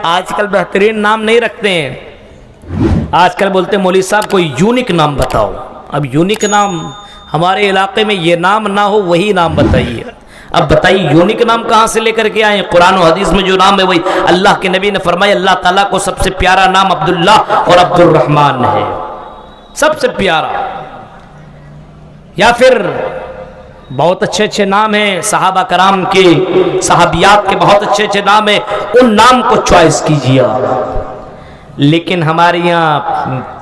آج کل بہترین نام نہیں رکھتے ہیں، آج کل بولتے ہیں مولوی صاحب کوئی یونیک نام بتاؤ۔ اب یونیک نام ہمارے علاقے میں یہ نام نہ ہو، وہی نام بتائیے۔ اب بتائیے یونیک نام کہاں سے لے کر کے آئے؟ قرآن و حدیث میں جو نام ہے وہی اللہ کے نبی نے فرمایا اللہ تعالیٰ کو سب سے پیارا نام عبداللہ اور عبد الرحمن ہے، سب سے پیارا۔ یا پھر بہت اچھے اچھے نام ہیں صحابہ کرام کے، صحابیات کے بہت اچھے اچھے نام ہیں، ان نام کو چوائس کیجیے۔ لیکن ہمارے یہاں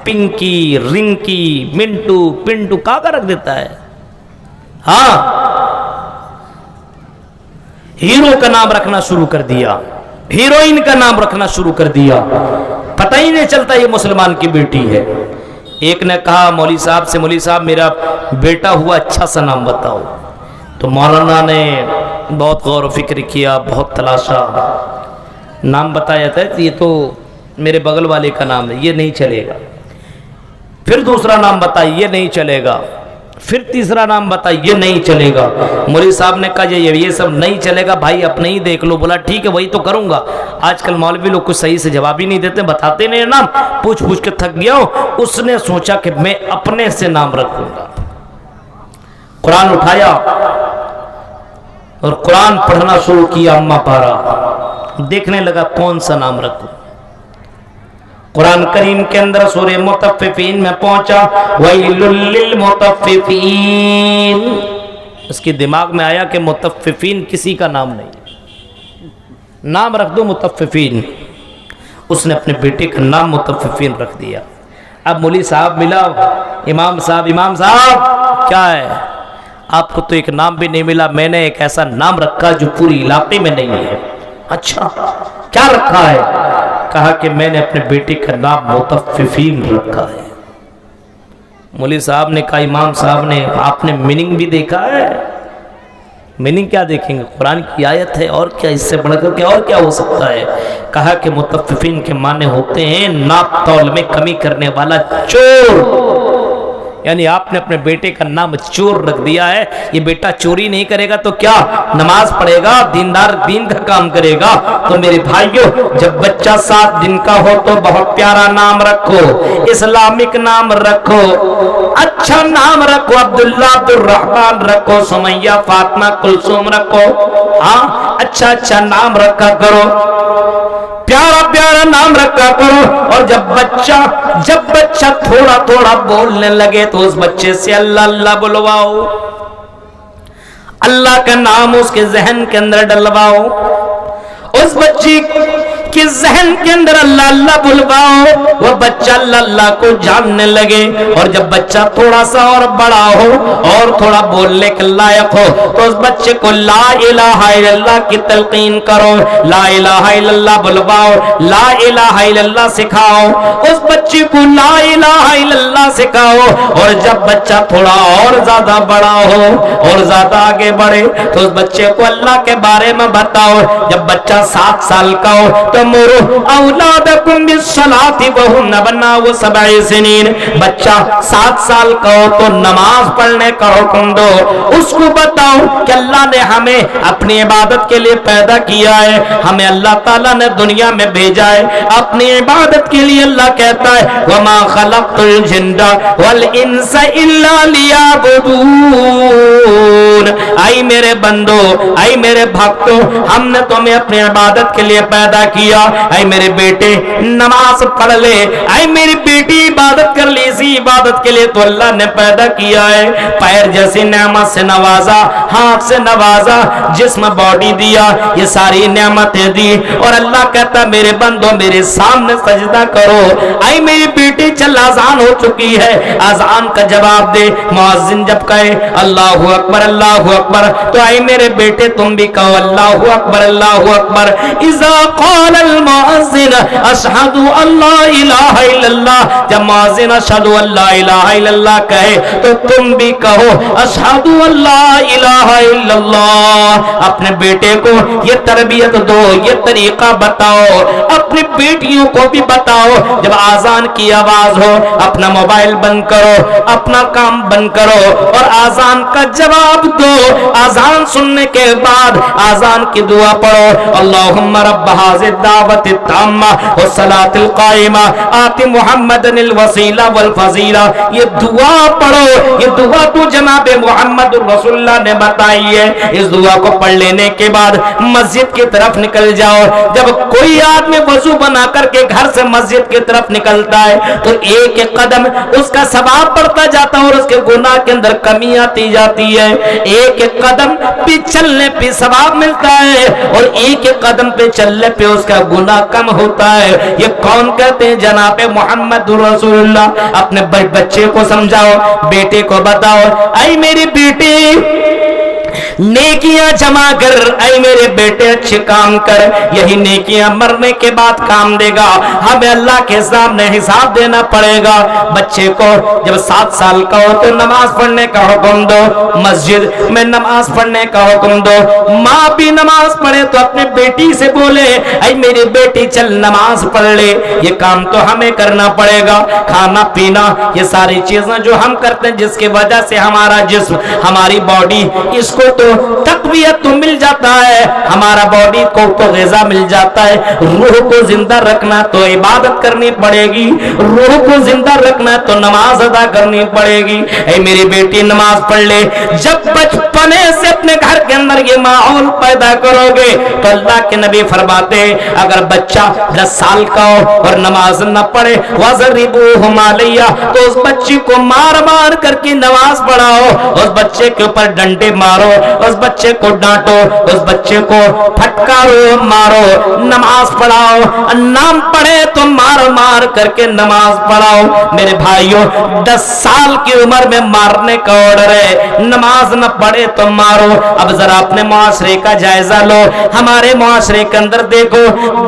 پنکی، رنکی، منٹو، پنٹو کہاں رکھ دیتا ہے۔ ہاں، ہیرو کا نام رکھنا شروع کر دیا، ہیروئن کا نام رکھنا شروع کر دیا، پتہ ہی نہیں چلتا یہ مسلمان کی بیٹی ہے۔ ایک نے کہا مولوی صاحب سے، مولوی صاحب میرا بیٹا ہوا اچھا سا نام بتاؤ۔ تو مولانا نے بہت غور و فکر کیا، بہت تلاشا، نام بتایا تھا یہ تو میرے بغل والے کا نام ہے، یہ نہیں چلے گا۔ پھر دوسرا نام بتایا، یہ نہیں چلے گا۔ پھر تیسرا نام بتایا، یہ نہیں چلے گا۔ مولوی صاحب نے کہا یہ سب نہیں چلے گا، بھائی اپنے ہی دیکھ لو۔ بولا ٹھیک ہے وہی تو کروں گا۔ آج کل مولوی لوگ کچھ صحیح سے جواب ہی نہیں دیتے، بتاتے نہیں نام، پوچھ پوچھ کے تھک گیا ہوں۔ اس نے سوچا کہ میں اپنے سے نام رکھوں گا۔ قرآن اٹھایا اور قرآن پڑھنا شروع کیا، اما پارا، دیکھنے لگا کون سا نام رکھوں۔ قرآن کریم کے اندر سورہ مطففین میں پہنچا، وَيْلٌ لِّلْمُطَفِّفِينَ۔ اس کی دماغ میں آیا کہ مطففین کسی کا نام نہیں، نام رکھ دو مطففین۔ اس نے اپنے بیٹے کا نام مطففین رکھ دیا۔ اب مولوی صاحب ملا، امام صاحب کیا ہے؟ آپ کو تو ایک نام بھی نہیں ملا، میں نے ایک ایسا نام رکھا جو پوری علاقے میں نہیں ہے۔ اچھا کیا رکھا ہے؟ کہا کہ میں نے اپنے بیٹے کا نام مطففین رکھا ہے۔ مولوی صاحب نے کہا امام صاحب نے آپ نے میننگ بھی دیکھا ہے؟ میننگ کیا دیکھیں گے؟ قرآن کی آیت ہے، اور کیا اس سے بڑھ کر کے اور کیا ہو سکتا ہے؟ کہا کہ مطففین کے معنی ہوتے ہیں ناپ تول میں کمی کرنے والا چور۔ یعنی آپ نے اپنے بیٹے کا نام چور رکھ دیا ہے۔ یہ بیٹا چوری نہیں کرے گا تو کیا نماز پڑھے گا، دیندار دین کا کام کرے گا۔ تو میرے بھائیوں، جب بچہ 7 دن کا ہو تو بہت پیارا نام رکھو، اسلامک نام رکھو، اچھا نام رکھو، عبداللہ، عبد الرحمن رکھو، سمیہ، فاطمہ، کلثوم رکھو۔ ہاں، اچھا اچھا نام رکھا کرو، پیارا پیارا نام رکھا کرو۔ اور جب بچہ تھوڑا تھوڑا بولنے لگے تو اس بچے سے اللہ اللہ بلواؤ، اللہ کا نام اس کے ذہن کے اندر ڈلواؤ، اس بچے کے ذہن کے اندر اللہ اللہ بلواؤ، وہ بچہ اللہ اللہ کو جاننے لگے۔ اور جب بچہ تھوڑا سا اور بڑا ہو اور تھوڑا بولنے کے لائق ہو تو اس بچے کو لا الہ الا اللہ کی تلقین کرو، لا الہ الا اللہ بلواؤ، لا الہ الا اللہ سکھاؤ، اس بچے کو لا الہ الا اللہ سکھاؤ۔ اور جب بچہ تھوڑا اور زیادہ بڑا ہو اور زیادہ آگے بڑھے تو اس بچے کو اللہ کے بارے میں بتاؤ۔ جب بچہ 7 سال کا ہو تو مروا اولادکم بالصلاۃ وهم ابناء 7 سنین، بچہ 7 سال کا ہو تو نماز پڑھنے کا حکم دو، اس کو بتاؤ کہ اللہ نے ہمیں اپنی عبادت کے لیے پیدا کیا ہے، ہمیں اللہ تعالیٰ نے دنیا میں بھیجا ہے اپنی عبادت کے لیے۔ اللہ کہتا ہے وما خلقت الجن والانس الا لیعبدون۔ اے میرے بندو، اے میرے بھکتو، ہم نے تمہیں اپنی عبادت کے لیے پیدا کیا۔ اے میرے بیٹے نماز پڑھ لے، اے میری بیٹی عبادت کر لی، اسی عبادت کے لیے تو اللہ نے پیدا کیا ہے۔ پیر جیسی نعمت سے نوازا، ہاتھ سے نوازا، جسم باڈی دیا، یہ ساری نعمتیں دی، اور اللہ کہتا میرے بندو میرے سامنے سجدہ کرو۔ اے میری بیٹی چل اذان ہو چکی ہے، اذان کا جواب دے۔ مؤذن جب کہے اللہ اکبر اللہ اکبر تو اے میرے بیٹے تم بھی کہو اللہ اکبر اللہ اکبر۔ اذا قال المؤذن اشہد اللہ الہ الا اللہ، جب مؤذن اشہد اللہ الہ الا اللہ کہے تو تم بھی کہو اشہد اللہ الہ الا اللہ۔ اپنے بیٹے کو یہ تربیت دو، یہ طریقہ بتاؤ، اپنی بیٹیوں کو بھی بتاؤ، جب آذان کی آواز ہو اپنا موبائل بند کرو، اپنا کام بند کرو اور آذان کا جواب دو۔ آذان سننے کے بعد آذان کی دعا پڑھو، اللہم رب ھذہ الدعوۃ التامہ والصلاۃ القائمہ آت محمد الوسیلہ والفضیلہ، یہ دعا پڑھو۔ یہ دعا تو جناب محمد رسول اللہ نے بتائی ہے۔ اس دعا کو پڑھ لینے کے بعد مسجد کی طرف نکل جاؤ۔ جب کوئی آدمی وضو بنا کر کے گھر سے مسجد کی طرف نکلتا ہے تو ایک ایک قدم اس کا ثواب بڑھتا جاتا ہے اور اس کے گناہ کے اندر کمی آتی جاتی ہے۔ ایک ایک قدم پہ چلنے پہ ثواب ملتا ہے اور ایک ایک قدم پہ چلنے پہ اس کا گناہ کم ہوتا ہے۔ یہ کون کہتے ہیں؟ جناب محمد رسول اللہ۔ اپنے بچے کو سمجھاؤ، بیٹے کو بتاؤ، اے میری بیٹی نیکیاں جمع کر، اے میرے بیٹے اچھے کام کر، یہی نیکیاں مرنے کے بعد کام دے گا۔ ہمیں اللہ کے سامنے حساب دینا پڑے گا۔ بچے کو جب 7 سال کا ہو تو نماز پڑھنے کا حکم دو، مسجد میں نماز پڑھنے کا حکم دو۔ ماں بھی نماز پڑھے تو اپنے بیٹی سے بولے اے میری بیٹی چل نماز پڑھ لے۔ یہ کام تو ہمیں کرنا پڑے گا۔ کھانا پینا یہ ساری چیزیں جو ہم کرتے ہیں جس کی وجہ سے ہمارا جسم، ہماری باڈی، اس کو تو تقویت تو مل جاتا ہے، ہمارا باڈی کو تو غذا مل جاتا ہے۔ روح کو زندہ رکھنا تو عبادت کرنی پڑے گی، روح کو زندہ رکھنا تو نماز ادا کرنی پڑے گی۔ اے میری بیٹی نماز پڑھ لے۔ جب بچپنے سے اپنے گھر کے اندر یہ ماحول پیدا کرو گے تو اللہ کے نبی فرماتے ہیں اگر بچہ 10 سال کا ہو اور نماز نہ پڑھے وَضْرِبُوهُمْ عَلَيْهَا، تو اس بچے کو مار مار کر کے نماز پڑھاؤ، اس بچے کے اوپر ڈنڈے مارو، اس بچے کو ڈانٹو، اس بچے کو پھٹکارو، مارو، نماز پڑھاؤ۔ نام پڑھے تو مار مار کر کے نماز پڑھاؤ۔ میرے بھائیوں 10 سال کی عمر میں مارنے کا آرڈر ہے، نماز نہ پڑھے تو مارو۔ اب ذرا اپنے معاشرے کا جائزہ لو، ہمارے معاشرے کے اندر دیکھو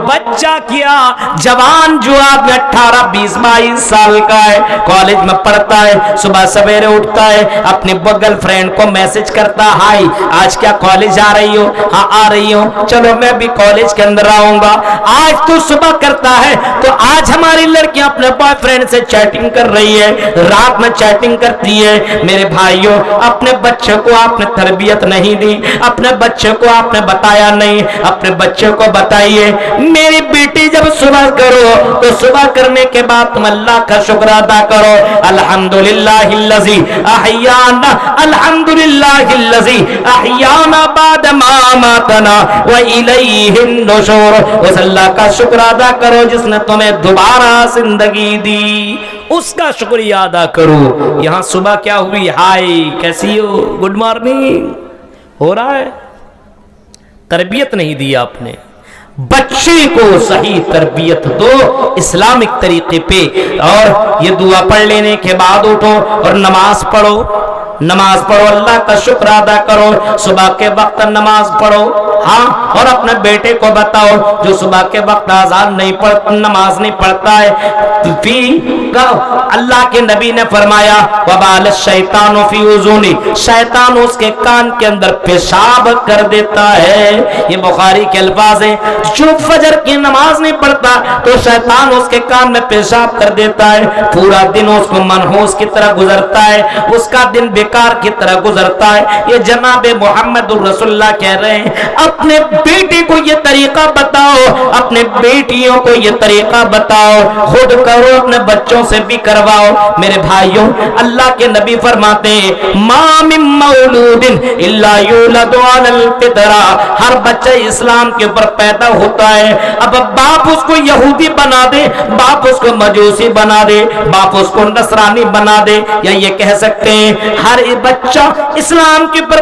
بچہ کیا جوان جو آدمی 18 20 22 سال کا ہے، کالج میں پڑھتا ہے، صبح سویرے اٹھتا ہے، اپنی گرل فرینڈ کو میسج کرتا ہائی آج کیا کالج آ رہی ہو؟ ہاں آ رہی ہوں، چلو میں بھی کالج کے اندر آؤں گا۔ آج تو صبح کرتا ہے تو آج ہماری لڑکیاں اپنے بوائے فرینڈ سے چیٹنگ کر رہی ہے، رات میں چیٹنگ کرتی ہے۔ میرے بھائیوں اپنے بچے کو آپ نے تربیت نہیں دی، اپنے بچے کو آپ نے بتایا نہیں، اپنے بچے کو بتائیے میری بیٹی جب صبح کرو تو صبح کرنے کے بعد تم اللہ کا شکر ادا کرو، الحمدللہ الذی احیانا، الحمدللہ الذی احیانا بعد ما اماتنا والیہ النشور۔ اس اللہ کا شکر ادا کرو جس نے تمہیں دوبارہ زندگی دی، اس کا شکریہ ادا کرو۔ یہاں صبح کیا ہوئی؟ ہائی کیسی ہو، گڈ مارننگ ہو رہا ہے۔ تربیت نہیں دی آپ نے۔ بچے کو صحیح تربیت دو اسلامک طریقے پہ، اور یہ دعا پڑھ لینے کے بعد اٹھو اور نماز پڑھو، نماز پڑھو، اللہ کا شکر ادا کرو، صبح کے وقت نماز پڑھو۔ ہاں، اور اپنے بیٹے کو بتاؤ جو صبح کے وقت آذان نہیں پڑھتا، نماز نہیں پڑھتا ہے، اللہ کے نبی نے فرمایا وَبَالَ الشَّيْطَانُ فِي اُذُنِهِ، شیطان اس کے کان کے اندر پیشاب کر دیتا ہے۔ یہ بخاری کے الفاظ ہیں، جو فجر کی نماز نہیں پڑھتا تو شیطان اس کے کان میں پیشاب کر دیتا ہے، پورا دن اس کو منحوس کی طرح گزرتا ہے، اس کا دن بیکار کی طرح گزرتا ہے۔ یہ جناب محمد رسول اللہ کہہ رہے ہیں اپنے بیٹے کو یہ طریقہ بتاؤ، اپنے بیٹیوں کو یہ طریقہ بتاؤ، خود کرو اپنے بچوں سے بھی کرواؤ۔ میرے بھائیوں اللہ کے نبی فرماتے ہیں ما من مولود الا یولد علی الفطرہ، ہر بچہ اسلام کے اوپر پیدا ہوتا ہے۔ اب باپ اس کو یہودی بنا دے، باپ اس کو مجوسی بنا دے، باپ اس کو نصرانی بنا دے، یا یہ کہہ سکتے ہیں ہر بچہ اسلام کے اوپر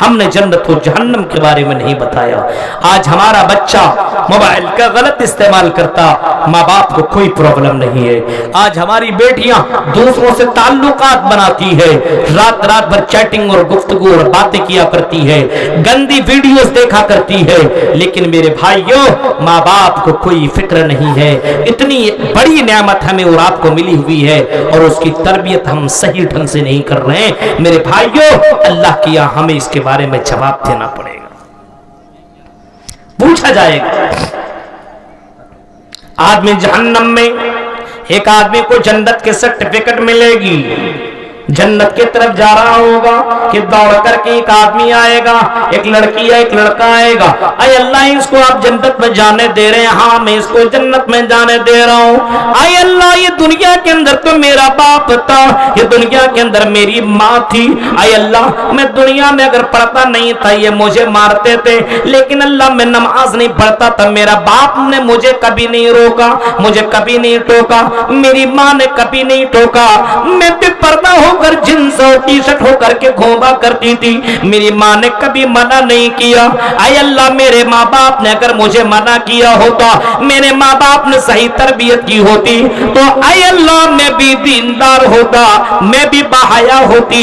ہم نے جنت و جہنم کے بارے میں نہیں بتایا. آج ہمارا بچہ موبائل کا غلط استعمال کرتا، ماں باپ کو کوئی پرابلم نہیں ہے. آج ہماری بیٹیاں دوسروں سے تعلقات بناتی ہے، رات رات بھر چیٹنگ اور گفتگو اور باتیں کیا کرتی ہے، گندی ویڈیوز دیکھا کرتی ہے. لیکن میرے بھائیوں، ماں باپ کو کوئی فکر نہیں ہے. اتنی بڑی نعمت ہمیں اور آپ کو ملی ہوئی ہے اور اس کی تربیت ہم صحیح ڈھنگ سے نہیں کر رہے ہیں. میرے بھائیوں، اللہ کیا ہمیں اس کے بارے میں جواب دینا پڑے گا، پوچھا جائے گا. آدمی جہنم میں، ایک آدمی کو جنت کے سرٹیفکیٹ ملے گی، جنت کی طرف جا رہا ہوگا کہ دوڑ کر کے ایک آدمی آئے گا، ایک لڑکی یا ایک لڑکا آئے گا، اے اللہ اس کو آپ جنت میں جانے دے رہے ہیں؟ ہاں میں اس کو جنت میں جانے دے رہا ہوں. اے اللہ یہ دنیا کے اندر تو میرا باپ تھا، یہ دنیا کے اندر میری ماں تھی. اے اللہ میں دنیا میں اگر پڑھتا نہیں تھا یہ مجھے مارتے تھے، لیکن اللہ میں نماز نہیں پڑھتا تھا، میرا باپ نے مجھے کبھی نہیں روکا، مجھے کبھی نہیں ٹوکا، میری ماں نے کبھی نہیں ٹوکا. میں بے پردہ ہو کر جنس اور ٹی شرٹ ہو کر کے گھوما کرتی تھی، میری ماں نے کبھی منع نہیں کیا. اے اللہ میرے ماں باپ نے اگر مجھے منع کیا ہوتا، میرے ماں باپ نے صحیح تربیت کی ہوتی تو اے اللہ میں بھی دیندار ہوتا، میں بھی باحیا ہوتی،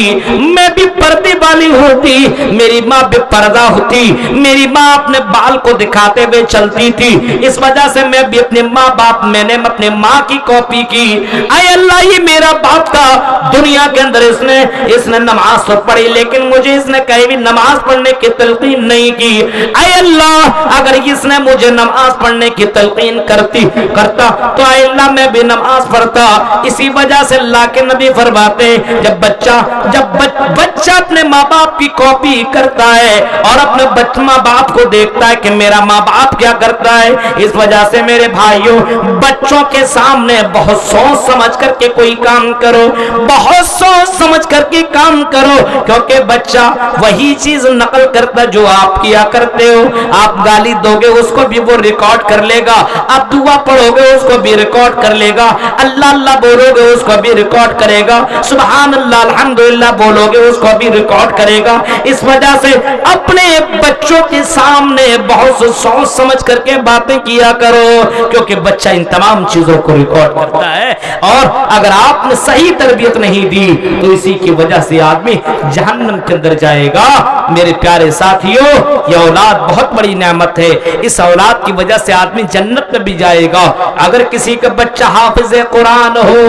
میں بھی پردے والی ہوتی. میری ماں بے پردہ ہوتی، میری ماں اپنے بال کو دکھاتے ہوئے چلتی تھی، اس وجہ سے میں بھی اپنے ماں باپ، میں نے اپنے ماں کی کاپی کی. اے اللہ یہ میرا باپ تھا، دنیا کے اندر اس نے نماز تو پڑھی لیکن مجھے اس نے کہیں بھی نماز پڑھنے کی تلقین نہیں کی. اے اللہ اگر اس نے مجھے نماز پڑھنے کی تلقین کرتا تو اے اللہ میں بھی نماز پڑھتا. اسی وجہ سے اللہ کے نبی فرماتے جب بچہ اپنے ماں باپ کی کاپی کرتا ہے اور اپنے ماں باپ کو دیکھتا ہے کہ میرا ماں باپ کیا کرتا ہے، اس وجہ سے میرے بھائیوں بچوں کے سامنے بہت سوچ سمجھ کر کے کوئی کام کرو، بہت سوچ سمجھ کر کے کام کرو، کیونکہ بچہ وہی چیز نقل کرتا جو آپ کیا کرتے ہو. آپ گالی دو گے اس کو بھی وہ ریکارڈ کر لے گا، آپ دعا پڑھو گے اس کو بھی ریکارڈ کر لے گا، اللہ اللہ بولو گے اس کو بھی ریکارڈ کرے گا، سبحان اللہ الحمدللہ بولو گے اس کو بھی ریکارڈ کرے گا. اس وجہ سے اپنے بچوں کے سامنے بہت سوچ سمجھ کر کے باتیں کیا کرو، کیونکہ بچہ ان تمام چیزوں کو ریکارڈ کرتا ہے. اور اگر آپ نے صحیح تربیت نہیں دی تو اسی کی وجہ سے آدمی جہنم کے اندر جائے گا. میرے پیارے ساتھیوں یہ اولاد بہت بڑی نعمت ہے، اس اولاد کی وجہ سے آدمی جنت میں بھی جائے گا. اگر کسی کا بچہ حافظ قرآن ہو،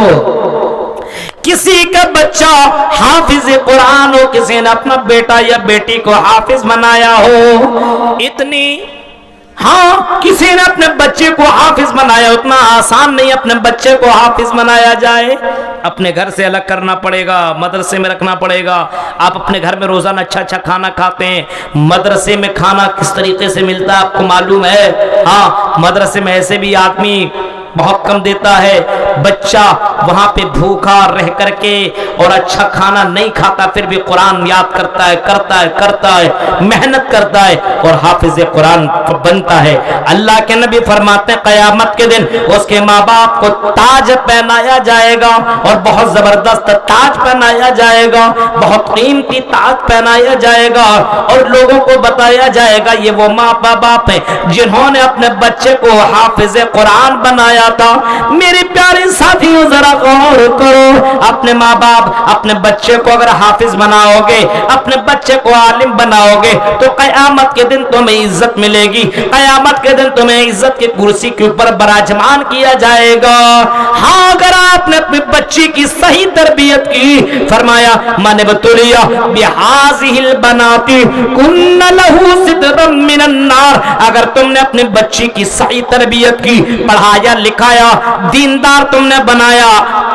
کسی کا بچہ حافظ قرآن ہو، کسی نے اپنا بیٹا یا بیٹی کو حافظ بنایا ہو، ہاں کسی نے اپنے بچے کو حافظ بنایا، اتنا آسان نہیں اپنے بچے کو حافظ بنایا جائے. اپنے گھر سے الگ کرنا پڑے گا، مدرسے میں رکھنا پڑے گا. آپ اپنے گھر میں روزانہ اچھا کھانا کھاتے ہیں، مدرسے میں کھانا کس طریقے سے ملتا ہے آپ کو معلوم ہے؟ ہاں مدرسے میں ایسے بھی آدمی بہت کم دیتا ہے، بچہ وہاں پہ بھوکا رہ کر کے اور اچھا کھانا نہیں کھاتا پھر بھی قرآن یاد کرتا ہے محنت کرتا ہے اور حافظ قرآن بنتا ہے. اللہ کے نبی فرماتے ہیں قیامت کے دن اس کے ماں باپ کو تاج پہنایا جائے گا، اور بہت زبردست تاج پہنایا جائے گا، بہت قیمتی تاج پہنایا جائے گا، اور لوگوں کو بتایا جائے گا یہ وہ ماں باپ ہیں جنہوں نے اپنے بچے کو حافظ قرآن بنایا تھا. میرے پیارے ساتھیوں ذرا غور کرو، اپنے ماں باپ اپنے بچے کو اگر حافظ بناؤ گے، اپنے بچے کو عالم بناؤ گے تو قیامت کے دن تمہیں عزت ملے گی، قیامت کے دن تمہیں عزت کی کرسی کے اوپر براجمان کیا جائے گا. ہاں اگر آپ نے اپنے بچی کی صحیح تربیت کی، فرمایا من ابتلیا بہذہ البنات کن لہ سترا من النار، اگر تم نے اپنے بچی کی صحیح تربیت کی، پڑھایا لکھایا، دیندار تم نے بنایا،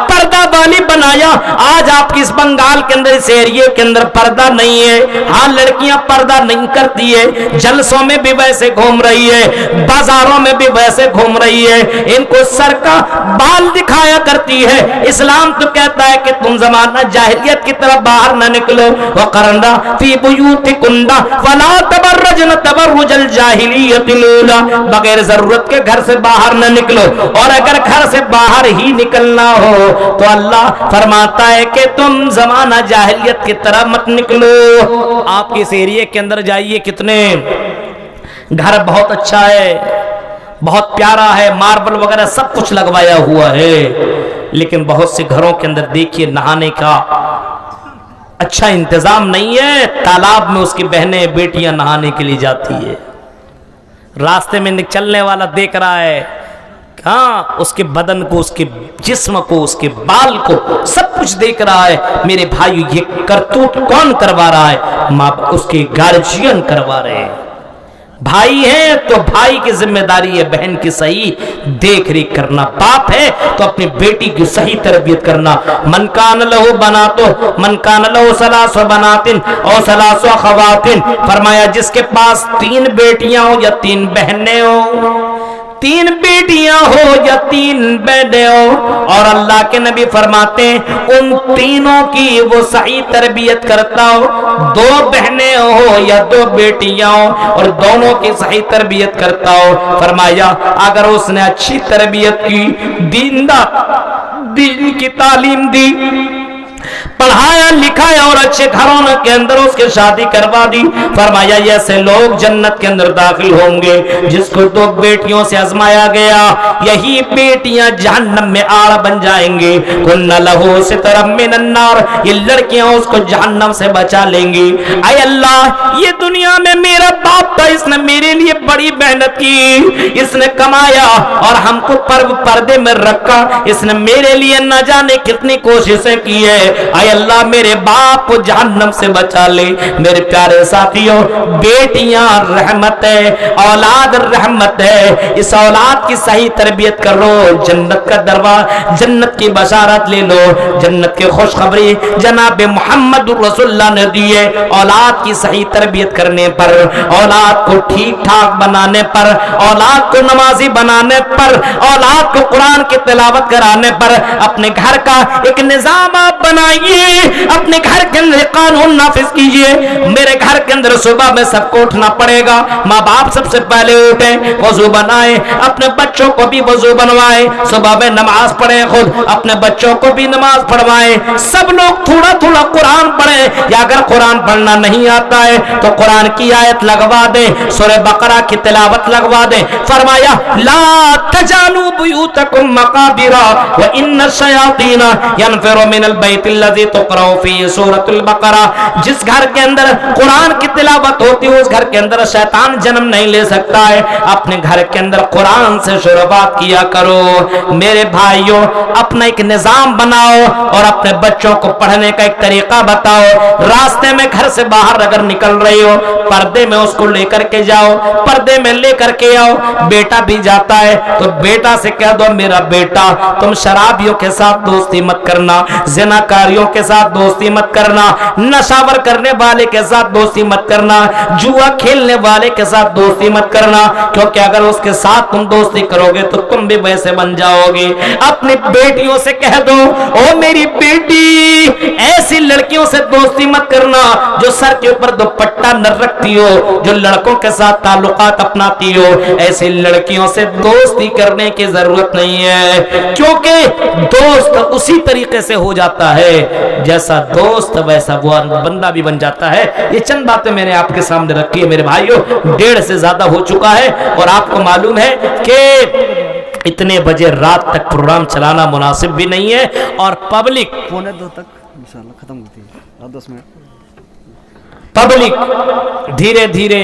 پردہ والی بنایا. آج آپ کی اس بنگال کے اندر اس ایریے کے اندر پردہ نہیں ہے، ہاں لڑکیاں پردہ نہیں کرتی ہے، جلسوں میں بھی ویسے گھوم رہی ہے، بازاروں میں بھی ویسے گھوم رہی ہے، ان کو سر کا بال دکھایا کرتی ہے. اسلام تو کہتا ہے کہ تم زمانہ جاہلیت کی طرف باہر نہ نکلو، وقرنا فی بیوتکن ولا تبرجن تبرج الجاہلیت الاولی، بغیر ضرورت کے گھر سے باہر نہ نکلو، اور اگر گھر سے باہر ہی نکلنا ہو تو اللہ فرماتا ہے کہ تم زمانہ جاہلیت کی طرح مت نکلو. آپ اس ایریے کے اندر جائیے, کتنے گھر بہت اچھا ہے, بہت پیارا ہے, ماربل وغیرہ سب کچھ لگوایا ہوا ہے, لیکن بہت سے گھروں کے اندر دیکھیے نہانے کا اچھا انتظام نہیں ہے. تالاب میں اس کی بہنیں بیٹیاں نہانے کے لیے جاتی ہے, راستے میں چلنے والا دیکھ رہا ہے, ہاں اس کے بدن کو, اس کے جسم کو, اس کے بال کو سب کچھ دیکھ رہا ہے. میرے بھائی یہ کرتوت کون کروا رہا ہے؟ اس کے گارجین کروا رہے ہیں. بھائی ہیں تو بھائی کی ذمہ داری ہے بہن کی صحیح دیکھ ریکھ کرنا. باپ ہے تو اپنی بیٹی کی صحیح تربیت کرنا. من کان لہو بناتو من کان لہو ثلاث بناتن او ثلاث خواتن, فرمایا جس کے پاس 3 بیٹیاں ہو یا 3 بہنیں ہو, 3 بیٹیاں ہو یا 3 بہنیں ہو, اور اللہ کے نبی فرماتے ہیں ان تینوں کی وہ صحیح تربیت کرتا ہو, 2 بہنیں ہو یا 2 بیٹیاں ہو, اور دونوں کی صحیح تربیت کرتا ہو. فرمایا اگر اس نے اچھی تربیت کی, دین کی تعلیم دی, پڑھایا لکھایا اور اچھے گھروں کے اندر اس کے شادی کروا دی, فرمایا ایسے لوگ جنت کے اندر داخل ہوں گے جس کو 2 بیٹیوں سے آزمایا گیا, یہی بیٹیاں جہنم میں آڑ بن جائیں گے. کن لہو سترا من النار, یہ لڑکیاں اس کو جہنم سے بچا لیں گی. اے اللہ, یہ دنیا میں میرا باپ تھا, اس نے میرے لیے بڑی محنت کی, اس نے کمایا اور ہم کو پردے میں رکھا, اس نے میرے لیے نہ جانے کتنی کوششیں کی ہے. اے اللہ میرے باپ کو جہنم سے بچا لے. میرے پیارے ساتھیوں, بیٹیاں رحمت ہے, اولاد رحمت ہے. اس اولاد کی صحیح تربیت کرو, جنت کا دروازہ, جنت کی بشارت لے لو. جنت کی خوشخبری جناب محمد رسول اللہ نے دی ہے. اولاد کی صحیح تربیت کرنے پر, اولاد کو ٹھیک ٹھاک بنانے پر, اولاد کو نمازی بنانے پر, اولاد کو قرآن کی تلاوت کرانے پر اپنے گھر کا ایک نظام آپ بنائیے, اپنے گھر کے اندر قانون نافذ کیجئے. میرے گھر کے اندر صبح میں سب کو اٹھنا پڑے گا, ماں باپ سب سے پہلے اٹھیں, وضو بنائیں, اپنے بچوں کو بھی وضو بنوائیں, صبح میں نماز پڑھیں, خود اپنے بچوں کو بھی نماز پڑھوائیں. سب لوگ تھوڑا تھوڑا قرآن پڑھیں, یا اگر قرآن پڑھنا نہیں آتا ہے تو قرآن کی آیت لگوا دیں, سورہ بقرہ کی تلاوت لگوا دیں. فرمایا لا تجعلوا بیوتکم مقابر وان الشیاطین ينفروا من البیت الذی تقرأ فیہ سورۃ البقرہ. جس گھر کے اندر قرآن کی تلاوت ہوتی ہے اس گھر کے اندر شیطان جنم نہیں لے سکتا ہے. اپنے گھر کے اندر قرآن سے شروعات کیا کرو. میرے بھائیوں, اپنا ایک نظام بناؤ اور اپنے بچوں کو پڑھنے کا ایک طریقہ بتاؤ. راستے میں گھر سے باہر اگر نکل رہی ہو, پردے میں اس کو لے کر کے جاؤ, پردے میں لے کر کے آؤ. بیٹا بھی جاتا ہے تو بیٹا سے کہہ دو میرا بیٹا تم شرابیوں کے ساتھ دوستی مت کرنا, زناکاریوں کے ساتھ دوستی مت کرنا, نشاور کرنے والے کے ساتھ دوستی مت کرنا, جوا کھیلنے والے کے ساتھ دوستی مت کرنا, کیونکہ اگر اس کے ساتھ تم دوستی کرو گے تو تم بھی ویسے بن جاؤ گے. اپنی بیٹیوں سے کہہ دو او میری بیٹی ایسی لڑکیوں سے دوستی مت کرنا جو سر کے اوپر دوپٹہ نہ رکھتی ہو, جو لڑکوں کے ساتھ تعلقات اپناتی ہو. ایسی لڑکیوں سے دوستی کرنے کی ضرورت نہیں ہے, کیونکہ دوست اسی طریقے سے ہو جاتا ہے جیسا دوست ویسا وہ بندہ بھی بن جاتا ہے. یہ چند باتیں میں نے آپ کے سامنے رکھی ہے میرے بھائیوں. 1:30 سے زیادہ ہو چکا ہے اور آپ کو معلوم ہے کہ اتنے بجے رات تک پروگرام چلانا مناسب بھی نہیں ہے, اور پبلک 1:45 تک انشاءاللہ ختم ہوتی ہے, 10 منٹ. پبلک دھیرے دھیرے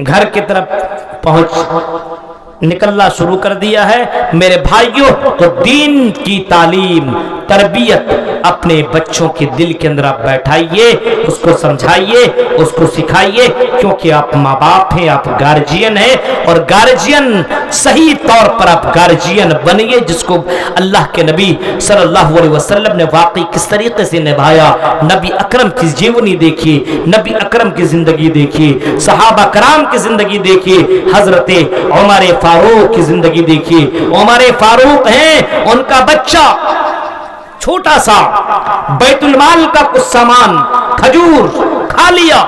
گھر کی طرف پہنچ نکلنا شروع کر دیا ہے. میرے بھائیوں, تو دین کی تعلیم تربیت اپنے بچوں کے دل کے اندر آپ بیٹھائیے, اس کو سمجھائیے, اس کو سکھائیے, کیونکہ آپ ماں باپ ہیں, آپ گارجین ہیں, اور گارجین صحیح طور پر آپ گارجین بنیے جس کو اللہ کے نبی صلی اللہ علیہ وسلم نے واقعی کس طریقے سے نبھایا. نبی اکرم کی جیونی دیکھیے, نبی اکرم کی زندگی دیکھیے, صحابہ کرام کی زندگی دیکھیے, حضرت عمر فاروق کی زندگی دیکھیے. عمر فاروق ہیں, ان کا بچہ چھوٹا سا بیت المال کا کچھ سامان کھجور کھا لیا,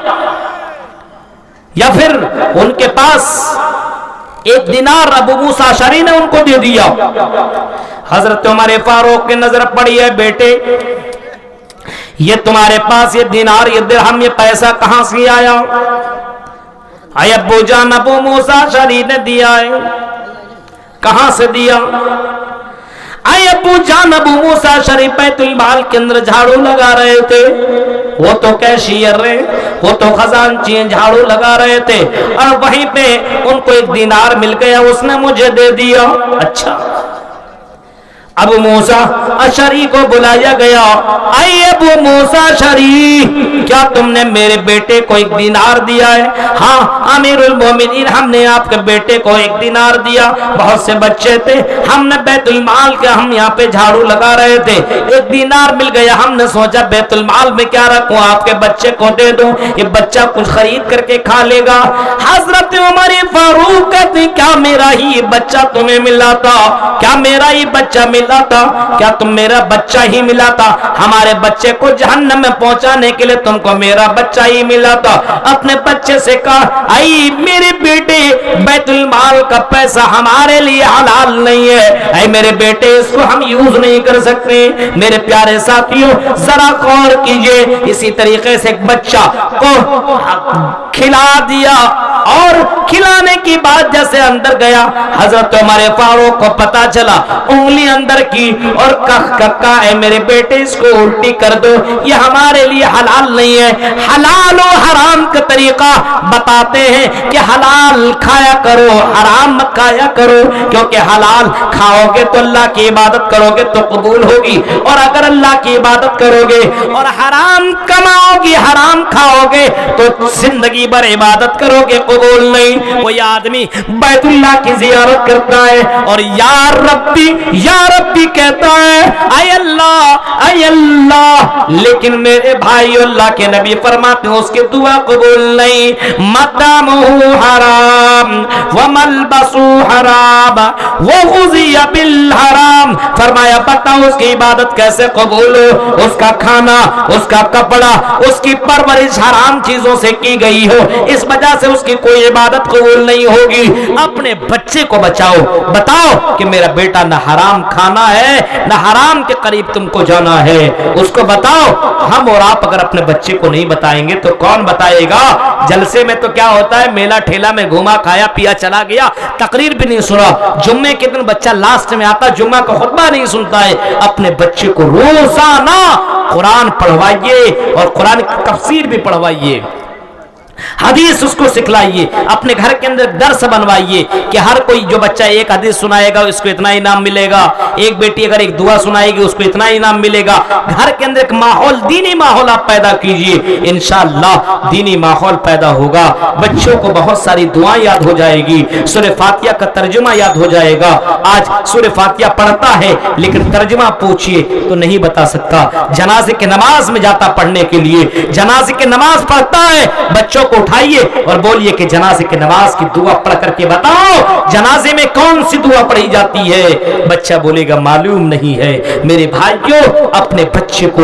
یا پھر ان کے پاس 1 دینار ابو موسیٰ اشعری نے ان کو دے دیا. حضرت عمر فاروق کی نظر پڑی ہے، بیٹے یہ تمہارے پاس یہ دینار یہ درہم یہ پیسہ کہاں سے آیا؟ اے ابو جان ابو موسیٰ اشعری نے دیا ہے۔ کہاں سے دیا؟ اے ابو جان ابو موسیٰ اشعری بیت المال کے اندر جھاڑو لگا رہے تھے، وہ تو کیشیئر رہے، وہ تو خزانچی جھاڑو لگا رہے تھے، اور وہیں پہ ان کو ایک دینار مل گیا، اس نے مجھے دے دیا۔ اچھا، ابو موسیٰ اشعری کو بلایا گیا، اے ابو موسیٰ اشعری کیا تم نے میرے بیٹے کو ایک دینار دیا ہے؟ ہاں امیر المومنین، ہم نے آپ کے بیٹے کو ایک دینار دیا، بہت سے بچے تھے، ہم نے بیت المال کے ہم یہاں پہ جھاڑو لگا رہے تھے، ایک دینار مل گیا، ہم نے سوچا بیت المال میں کیا رکھوں، آپ کے بچے کو دے دوں، یہ بچہ کچھ خرید کر کے کھا لے گا۔ حضرت عمر فاروق کہتے ہیں کیا میرا ہی بچہ تمہیں ملا تھا؟ کیا میرا ہی بچہ ملا تھا؟ کیا تم میرا بچہ ہی ملا تھا؟ ہمارے بچے کو جہنم میں پہنچانے کے لیے تم کو میرا بچہ ہی ملا تھا۔ اپنے بچے سے کہا اے میرے بیٹے بیت المال کا پیسہ ہمارے لیے حلال نہیں ہے، اے میرے بیٹے اس کو ہم یوز نہیں کر سکتے۔ میرے پیارے ساتھیوں ذرا غور کیجئے، اسی طریقے سے ایک بچہ کو کھلا دیا، اور کھلانے کی بعد جیسے اندر گیا، حضرت عمر فاروق کو پتا چلا، انگلی اندر کی اور کہا اے میرے بیٹے اس کو الٹی کر دو، یہ ہمارے لیے حلال نہیں ہے۔ حلال و حرام کا طریقہ بتاتے ہیں کہ حلال کھایا کرو، حرام مت کھایا کرو، کیونکہ حلال کھاؤ گے تو اللہ کی عبادت کرو گے تو قبول ہوگی، اور اگر اللہ کی عبادت کرو گے اور حرام کماؤ گے حرام کھاؤ گے تو زندگی بھر عبادت کرو گے قبول نہیں۔ کوئی آدمی بیت اللہ کی زیارت کرتا ہے اور یا ربی کہتا ہے، اے اللہ، لیکن میرے بھائی اللہ کے نبی فرماتے ہیں اس کی دعا قبول نہیں۔ مطعمہ حرام وملبسہ حرام وغذی بالحرام، فرمایا بتاؤ اس کی عبادت کیسے قبول ہو؟ اس کا کھانا، اس کا کپڑا، اس کی پرورش حرام چیزوں سے کی گئی ہو، اس وجہ سے اس کی کوئی عبادت قبول نہیں ہوگی۔ اپنے بچے کو بچاؤ، بتاؤ کہ میرا بیٹا نہ حرام کھانا ہے نہ حرام کے قریب تم کو جانا ہے، اس کو بتاؤ۔ ہم اور آپ اگر اپنے بچے کو نہیں بتائیں گے تو کون بتائے گا؟ جلسے میں تو کیا ہوتا ہے، میلہ ٹھیلا میں گھوما کھایا پیا چلا گیا، تقریر بھی نہیں سنا، جمعے کے دن بچہ لاسٹ میں آتا جمعہ کا خطبہ نہیں سنتا ہے۔ اپنے بچے کو روزانہ قرآن پڑھوائیے اور قرآن کی تفسیر بھی پڑھوائیے، حدیث اس کو سکھلائیے، اپنے گھر کے اندر درس بنوائیے کہ ہر کوئی جو بچہ ایک حدیث سنائے گا اس کو اتنا انعام ملے گا، ایک بیٹی اگر ایک دعا سنائے گی اس کو اتنا انعام ملے گا۔ گھر کے اندر ایک ماحول، دینی ماحول آپ پیدا کیجئے، انشاءاللہ دینی ماحول پیدا ہوگا، بچوں کو بہت ساری دعائیں یاد ہو جائے گی، سورہ فاتحہ کا ترجمہ یاد ہو جائے گا۔ آج سورہ فاتحہ پڑھتا ہے لیکن ترجمہ پوچھئے تو نہیں بتا سکتا، جنازے کی نماز میں جاتا پڑھنے کے لیے، جنازے کی نماز پڑھتا ہے، بچوں کو اٹھائیے اور بولیے کہ جنازے کی نماز کی دعا پڑھ کر کے بتاؤ جنازے میں کون سی دعا پڑھی جاتی ہے، بچہ بولے گا معلوم نہیں ہے۔ میرے بھائیوں اپنے بچے کو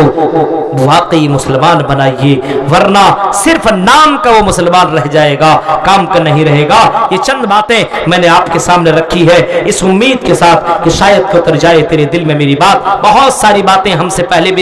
واقعی مسلمان بنائیے، ورنہ صرف نام کا وہ مسلمان رہ جائے گا، کام کا نہیں رہے گا۔ یہ چند باتیں میں نے آپ کے سامنے رکھی ہے اس امید کے ساتھ کہ شاید اتر جائے تیرے دل میں میری بات۔ بہت ساری باتیں ہم سے پہلے بھی